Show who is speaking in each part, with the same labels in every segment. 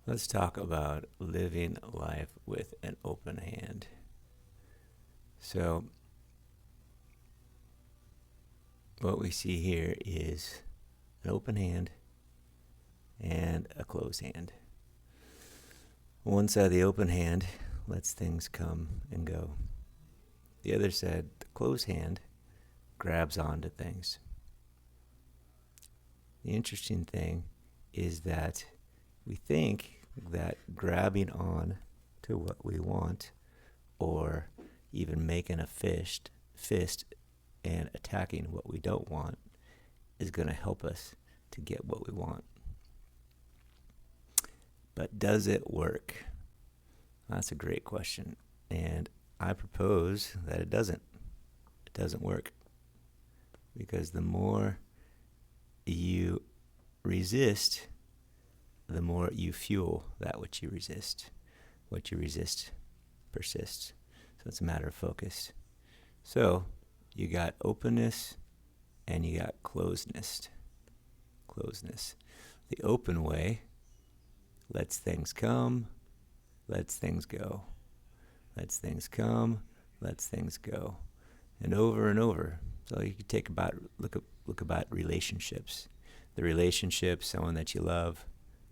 Speaker 1: Let's talk about living life with an open hand. So, what we see here is an open hand and a closed hand. One side, the open hand, lets things come and go. The other side, the closed hand, grabs onto things. The interesting thing is that we think that grabbing on to what we want, or even making a fist and attacking what we don't want, is going to help us to get what we want. But does it work? That's a great question. And I propose that it doesn't. It doesn't work. Because the more you resist, the more you fuel that which you resist. What you resist persists. So it's a matter of focus. So you got openness and you got closedness. The open way lets things come, lets things go. Lets things come, lets things go. And over. So you could look about relationships. The relationship, someone that you love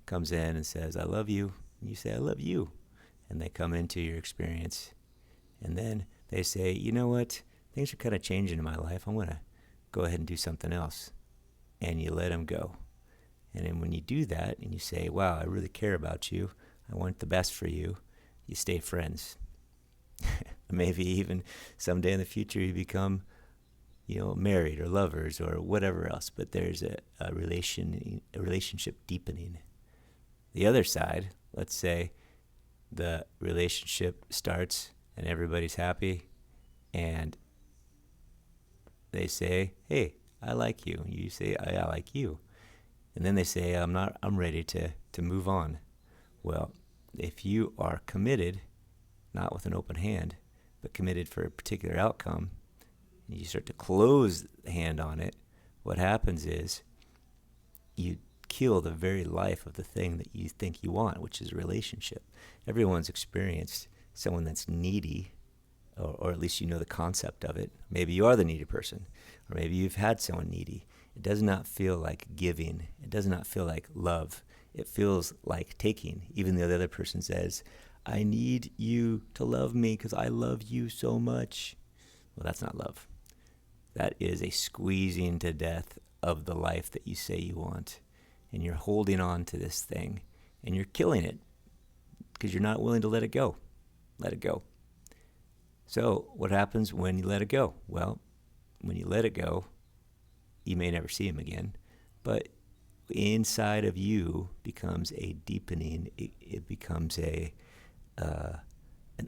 Speaker 1: comes in and says, I love you. And you say, I love you. And they come into your experience. And then they say, you know what? Things are kind of changing in my life. I'm going to go ahead and do something else. And you let them go. And then when you do that and you say, wow, I really care about you. I want the best for you. You stay friends. Maybe even someday in the future you become, married or lovers or whatever else. But there's a relationship deepening. The other side, let's say the relationship starts and everybody's happy and they say, hey, I like you. You say, I like you. And then they say, I'm ready to move on. Well, if you are committed, not with an open hand, but committed for a particular outcome, and you start to close the hand on it, what happens is you kill the very life of the thing that you think you want, which is a relationship. Everyone's experienced someone that's needy, or at least you know the concept of it. Maybe you are the needy person, or maybe you've had someone needy. It does not feel like giving. It does not feel like love. It feels like taking, even though the other person says, I need you to love me because I love you so much. Well, that's not love. That is a squeezing to death of the life that you say you want. And you're holding on to this thing, and you're killing it because you're not willing to let it go. Let it go. So what happens when you let it go? Well, when you let it go, you may never see him again, but inside of you becomes a deepening. It becomes an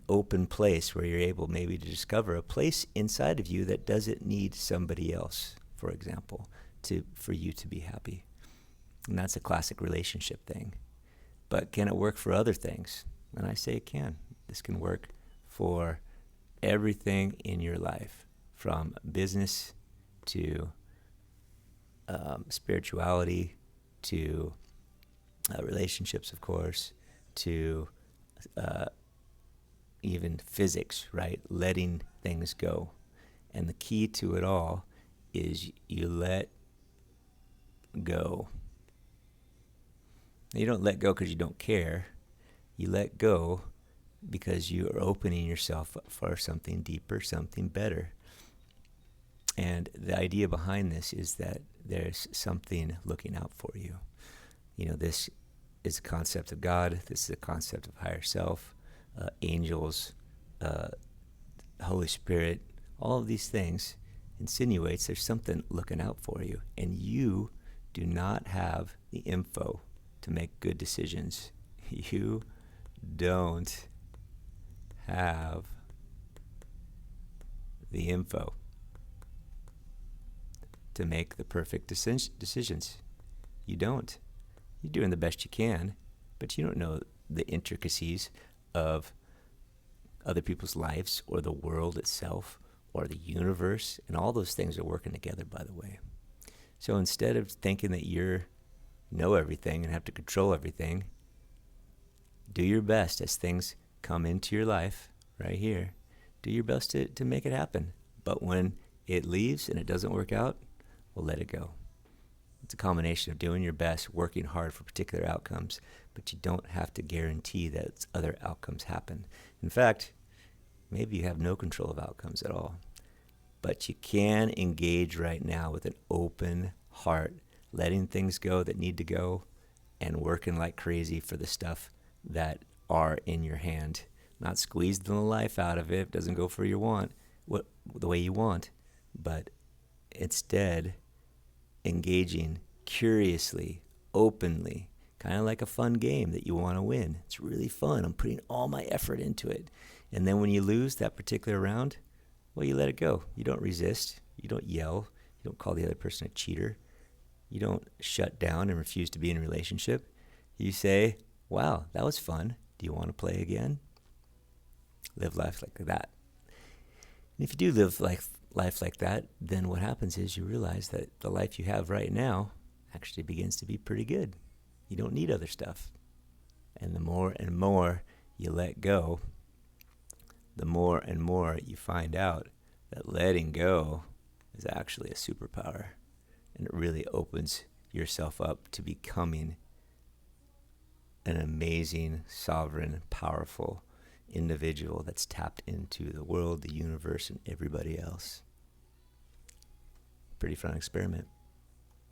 Speaker 1: open place where you're able maybe to discover a place inside of you that doesn't need somebody else, for example, for you to be happy. And that's a classic relationship thing. But can it work for other things? And I say it can. This can work for everything in your life, from business to spirituality to relationships, of course, to even physics, right? Letting things go. And the key to it all is you let go. You don't let go because you don't care. You let go because you are opening yourself up for something deeper, something better. And the idea behind this is that there's something looking out for you. This is a concept of God. This is a concept of higher self, angels, Holy Spirit. All of these things insinuates there's something looking out for you. And you do not have the info to make good decisions. You don't have the info to make the perfect decisions. You don't. You're doing the best you can, but you don't know the intricacies of other people's lives or the world itself or the universe, and all those things are working together, by the way. So instead of thinking that you know everything and have to control everything, Do your best as things come into your life right here. Do your best to make it happen. But when it leaves and it doesn't work out, well, let it go. It's a combination of doing your best, working hard for particular outcomes, but you don't have to guarantee that other outcomes happen. In fact, maybe you have no control of outcomes at all. But you can engage right now with an open heart, letting things go that need to go, and working like crazy for the stuff that are in your hand. Not squeezing the life out of it. It doesn't go for the way you want, but instead engaging curiously, openly, kind of like a fun game that you want to win. It's really fun. I'm putting all my effort into it. And then when you lose that particular round, well, you let it go. You don't resist. You don't yell. You don't call the other person a cheater. You don't shut down and refuse to be in a relationship. You say, wow, that was fun. Do you want to play again? Live life like that. And if you do live life like that, then what happens is you realize that the life you have right now actually begins to be pretty good. You don't need other stuff. And the more and more you let go, the more and more you find out that letting go is actually a superpower. And it really opens yourself up to becoming an amazing, sovereign, powerful individual that's tapped into the world, the universe, and everybody else. Pretty fun experiment.